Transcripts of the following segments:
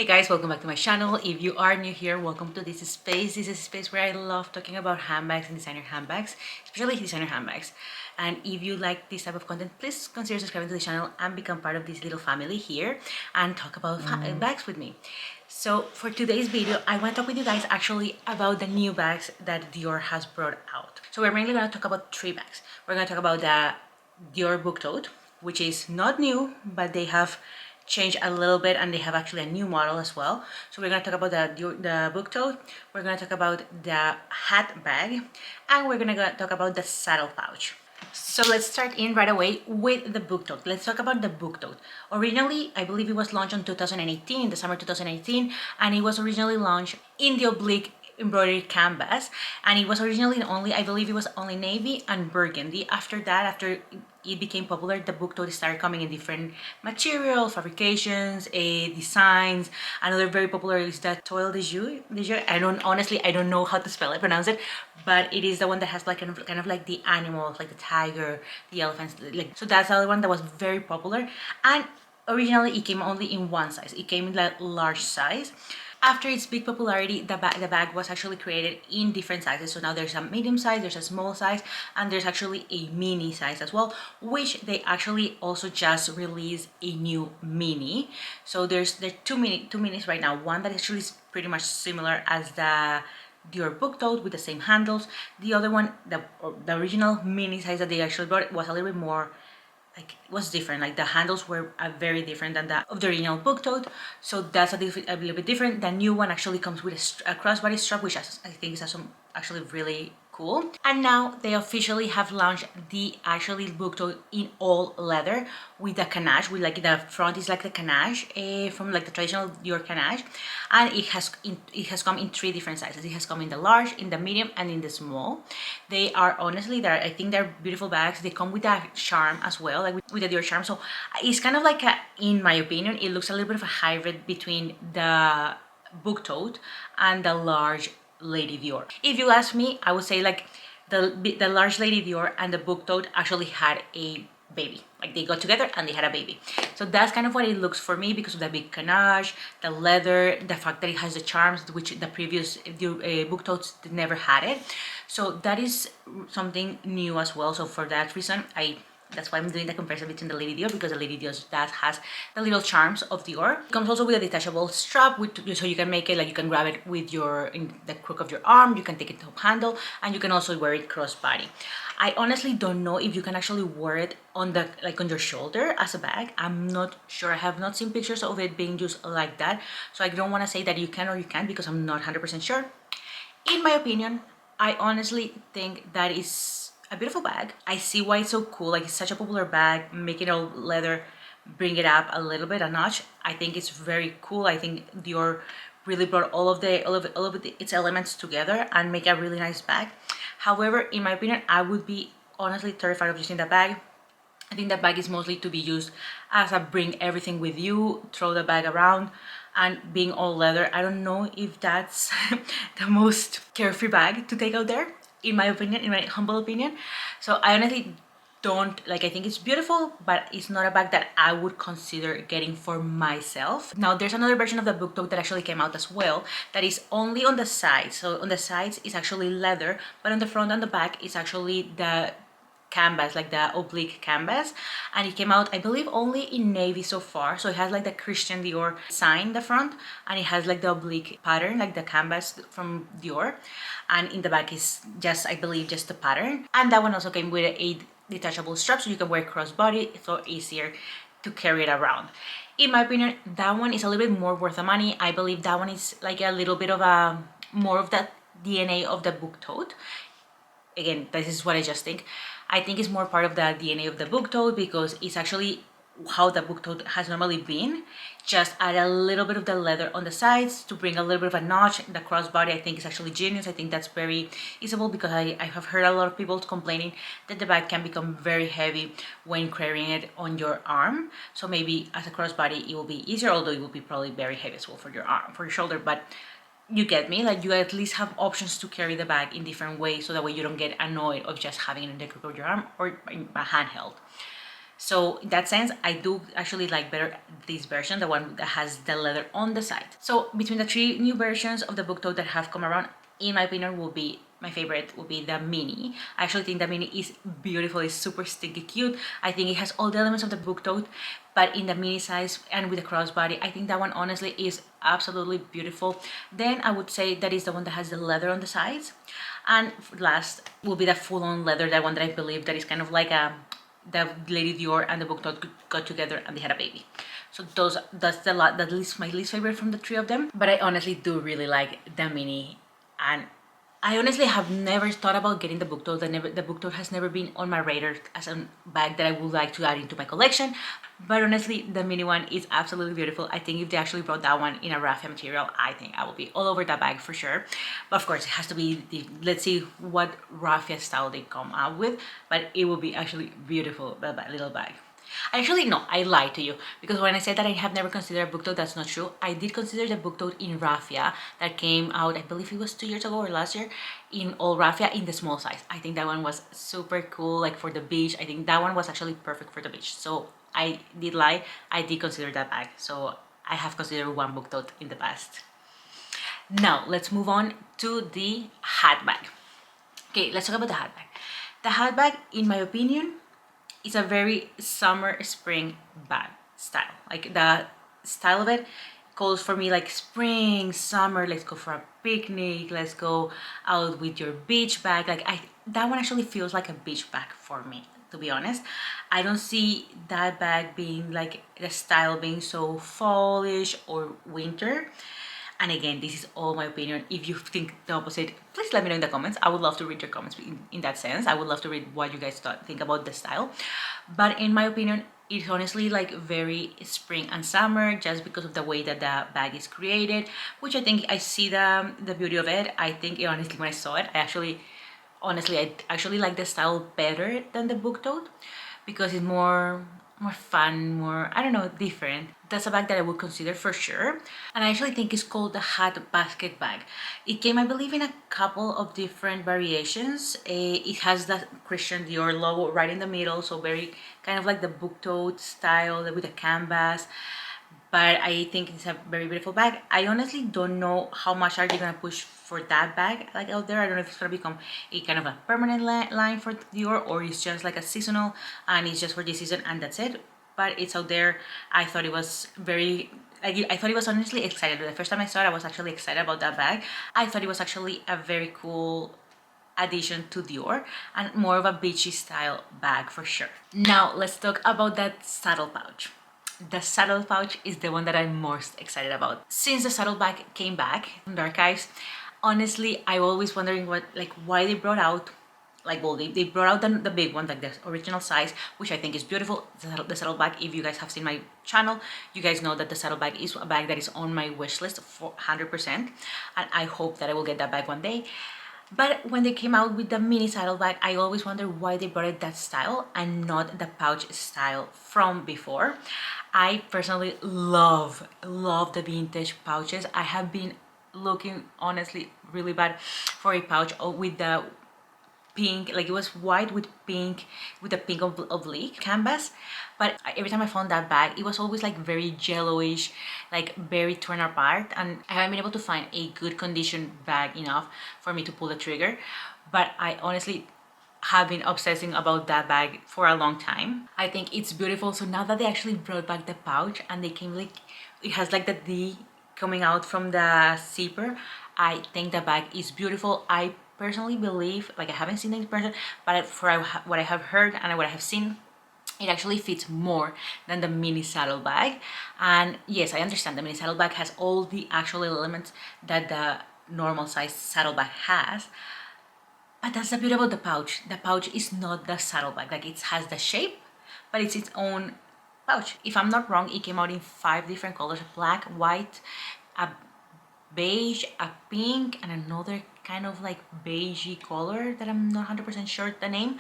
guys, welcome back to my channel. If you are new here, welcome to this space. This is a space where I love talking about handbags and designer handbags, especially designer handbags. And if you like this type of content, please consider subscribing to the channel and become part of this little family here and talk about bags with me. So for today's video, I want to talk with you guys actually about the new bags that Dior has brought out. So we're mainly going to talk about three bags. We're going to talk about the Dior Book Tote, which is not new, but they have changed a little bit and they have actually a new model as well. So we're going to talk about the Book Tote, we're going to talk about the hat bag, and we're going to talk about the saddle pouch. So let's start in right away with the Book Tote. Let's talk about the Book Tote. Originally, I believe it was launched in 2018, in the summer 2018, and it was originally launched in the oblique embroidery canvas, and it was originally only, I believe it was only navy and burgundy. After that, after it became popular, the Book Tote started coming in different materials, fabrications, designs. Another very popular is the toile de jus. I don't know how to pronounce it, but it is the one that has like kind of like the animals, like the tiger, the elephants, like, so that's the other one that was very popular. And originally it came only in one size. It came in like large size. After its big popularity, the bag was actually created in different sizes. So now there's a medium size, there's a small size, and there's actually a mini size as well, which they actually also just released a new mini. So there's two minis right now. One that actually is pretty much similar as the Dior Book Tote with the same handles. The other one, the original mini size that they actually brought, was a little bit more, like, it was different. Like the handles were very different than that of the original Book Tote, so that's a little bit different. The new one actually comes with a crossbody strap, which I think is actually really cool. And now they officially have launched the actually Book Tote in all leather with the canache, with like the front is like the canache from like the traditional Dior canache, and it has come in three different sizes. It has come in the large, in the medium, and in the small. They are honestly, I think they're beautiful bags. They come with that charm as well, like with the Dior charm. So it's kind of like in my opinion, it looks a little bit of a hybrid between the Book Tote and the large Lady Dior. If you ask me, I would say like the large Lady Dior and the Book Tote actually had a baby. Like they got together and they had a baby. So that's kind of what it looks for me, because of the big canache, the leather, the fact that it has the charms, which the previous Book Totes never had it. So that is something new as well. So for that reason, that's why I'm doing the comparison between the Lady Dior, because the Lady Dior that has the little charms of Dior. It comes also with a detachable strap, so you can make it like you can grab it with in the crook of your arm. You can take it top handle, and you can also wear it crossbody. I honestly don't know if you can actually wear it on your shoulder as a bag. I'm not sure. I have not seen pictures of it being used like that, so I don't want to say that you can or you can't, because I'm not 100% sure. In my opinion, I honestly think that is a beautiful bag. I see why it's so cool. Like, it's such a popular bag. Make it all leather, bring it up a little bit, a notch. I think it's very cool. I think Dior really brought all of its elements together and make a really nice bag. However, in my opinion, I would be honestly terrified of using that bag. I think that bag is mostly to be used as a bring everything with you, throw the bag around, and being all leather. I don't know if that's the most carefree bag to take out there, in my opinion, in my humble opinion. So I honestly don't like. I think it's beautiful, but it's not a bag that I would consider getting for myself. Now there's another version of the Book Tote that actually came out as well, that is only on the sides. So on the sides it's actually leather, but on the front and the back it's actually the canvas, like the oblique canvas, and it came out, I believe, only in navy so far. So it has like the Christian Dior sign in the front, and it has like the oblique pattern, like the canvas from Dior, and in the back is just, I believe, just the pattern. And that one also came with a detachable strap, so you can wear crossbody. It's so easier to carry it around. In my opinion, that one is a little bit more worth the money. I believe that one is like a little bit of a more of that DNA of the Book Tote. Again, this is what I just think. I think it's more part of the DNA of the Book Tote, because it's actually how the Book Tote has normally been. Just add a little bit of the leather on the sides to bring a little bit of a notch. The crossbody, I think, is actually genius. I think that's very usable, because I have heard a lot of people complaining that the bag can become very heavy when carrying it on your arm. So maybe as a crossbody it will be easier, although it will be probably very heavy as well for your arm, for your shoulder. But you get me, like, you at least have options to carry the bag in different ways, so that way you don't get annoyed of just having it in the crook of your arm or in a handheld. So in that sense, I do actually like better this version, the one that has the leather on the side. So between the three new versions of the Book Tote that have come around, in my opinion, will be my favorite will be the mini. I actually think the mini is beautiful. It's super stinky cute. I think it has all the elements of the Book Tote, but in the mini size and with the crossbody. I think that one honestly is absolutely beautiful. Then I would say that is the one that has the leather on the sides. And last will be the full-on leather, that one that I believe that is kind of like the Lady Dior and the Book Tote got together and they had a baby. So that's my least favorite from the three of them. But I honestly do really like the mini, and I honestly have never thought about getting the Book Tote. The Book Tote has never been on my radar as a bag that I would like to add into my collection. But honestly, the mini one is absolutely beautiful. I think if they actually brought that one in a raffia material, I think I will be all over that bag for sure. But of course, it has to be let's see what raffia style they come out with. But it will be actually beautiful, that little bag. Actually, no, I lied to you, because when I said that I have never considered a Book Tote, that's not true. I did consider the Book Tote in raffia that came out, I believe it was 2 years ago or last year, in all raffia in the small size. I think that one was super cool, like for the beach. I think that one was actually perfect for the beach. So I did lie, I did consider that bag. So I have considered one Book Tote in the past. Now let's move on to the hat bag. Okay, let's talk about the hat bag. The hat bag, in my opinion, it's a very summer spring bag style. Like the style of it calls for me like spring, summer, let's go for a picnic, let's go out with your beach bag. Like that one actually feels like a beach bag for me, to be honest. I don't see that bag being like the style being so fallish or winter. And again, this is all my opinion. If you think the opposite, please let me know in the comments. I would love to read your comments in that sense. I would love to read what you guys think about the style. But in my opinion, it's honestly like very spring and summer, just because of the way that the bag is created, which I think I see the beauty of it. I think honestly, when I saw it, I actually like the style better than the Book Tote, because it's more fun, more, I don't know, different. That's a bag that I would consider for sure. And I actually think it's called the Hat Basket Bag. It came, I believe, in a couple of different variations. It has the Christian Dior logo right in the middle, so very kind of like the Book Tote style with a canvas. But I think it's a very beautiful bag. I honestly don't know how much are they gonna push for that bag like out there. I don't know if it's gonna become a kind of a permanent line for Dior, or it's just like a seasonal and it's just for this season and that's it. But it's out there. I thought it was I thought it was honestly excited. The first time I saw it, I was actually excited about that bag. I thought it was actually a very cool addition to Dior and more of a beachy style bag for sure. Now let's talk about that saddle pouch. The saddle pouch is the one that I'm most excited about. Since the saddle bag came back from the archives, honestly, I'm always wondering why they brought out, they brought out the big one, like the original size, which I think is beautiful. The saddle bag, if you guys have seen my channel, you guys know that the saddle bag is a bag that is on my wish list for 100%, and I hope that I will get that bag one day. But when they came out with the mini saddle bag, I always wondered why they brought it that style and not the pouch style from before. I personally love the vintage pouches. I have been looking honestly really bad for a pouch with the pink, like it was white with pink, with the pink oblique canvas. But every time I found that bag, it was always like very yellowish, like very torn apart, and I haven't been able to find a good condition bag enough for me to pull the trigger. But I honestly have been obsessing about that bag for a long time. I think it's beautiful. So now that they actually brought back the pouch and they came like, it has like the D coming out from the zipper, I think the bag is beautiful. I personally believe, like I haven't seen it in person, but for what I have heard and what I have seen, it actually fits more than the mini saddle bag. And yes, I understand the mini saddle bag has all the actual elements that the normal size saddle bag has, but that's the beauty about the pouch. The pouch is not the saddle bag, like it has the shape, but it's its own pouch. If I'm not wrong, it came out in 5 different colors: black, white, a beige, a pink, and another kind of like beigey color that I'm not 100% sure the name.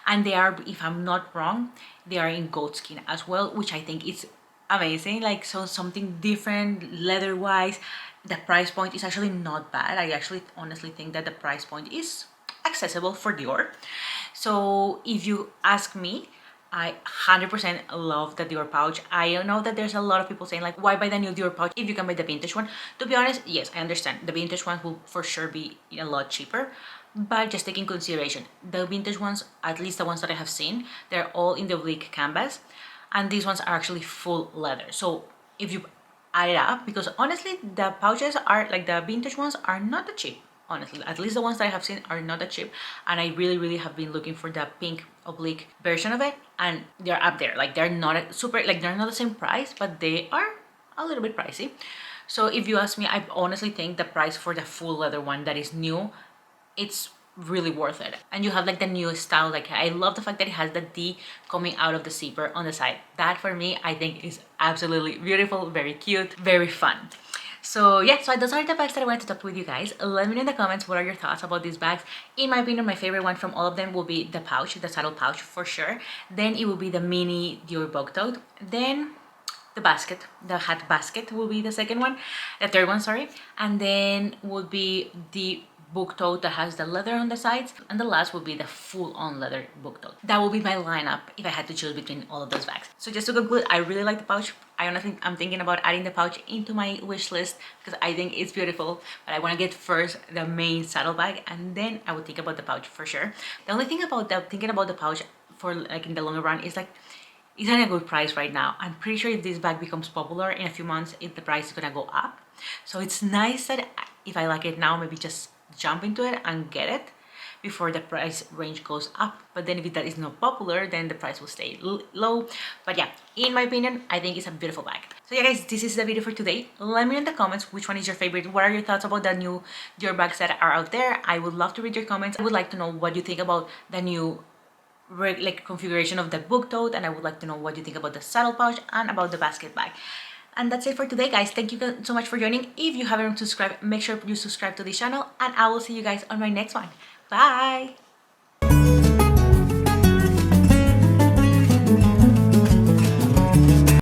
And they are, if I'm not wrong, they are in goat skin as well, which I think is amazing. Like, so something different leather wise. The price point is actually not bad. I actually honestly think that the price point is accessible for Dior. So if you ask me, I 100% love the Dior pouch. I know that there's a lot of people saying like, why buy the new Dior pouch if you can buy the vintage one? To be honest, yes, I understand. The vintage one will for sure be a lot cheaper. But just take in consideration, the vintage ones, at least the ones that I have seen, they're all in the oblique canvas. And these ones are actually full leather. So if you add it up, because honestly, the pouches are, like the vintage ones are not that cheap. Honestly, at least the ones that I have seen are not that cheap, and I really have been looking for the pink oblique version of it, and they're up there. Like they're not super, like they're not the same price, but they are a little bit pricey. So if you ask me, I honestly think the price for the full leather one that is new, it's really worth it. And you have like the new style. Like I love the fact that it has the D coming out of the zipper on the side. That for me, I think is absolutely beautiful, very cute, very fun. So yeah, so those are the bags that I wanted to talk with you guys. Let me know in the comments what are your thoughts about these bags. In my opinion, my favorite one from all of them will be the pouch, the saddle pouch for sure. Then it will be the mini Dior Book Tote. Then the basket, the hat basket will be the second one, the third one, sorry. And then would be the book tote that has the leather on the sides, and the last will be the full-on leather book tote. That will be my lineup if I had to choose between all of those bags. So just to conclude, I really like the pouch. I'm thinking about adding the pouch into my wish list because I think it's beautiful, but I want to get first the main saddle bag, and then I would think about the pouch for sure. The only thing about thinking about the pouch for like in the longer run is like, it's at a good price right now. I'm pretty sure if this bag becomes popular in a few months, the price is gonna go up. So it's nice that if I like it now, maybe just jump into it and get it before the price range goes up. But then if that is not popular, then the price will stay low. But yeah, in my opinion, I think it's a beautiful bag. So yeah guys, this is the video for today. Let me know in the comments which one is your favorite. What are your thoughts about the new Dior bags that are out there? I would love to read your comments. I would like to know what you think about the new like configuration of the book tote, and I would like to know what you think about the saddle pouch and about the basket bag. And that's it for today guys. Thank you so much for joining. If you haven't subscribed, make sure you subscribe to this channel, and I will see you guys on my next one. Bye.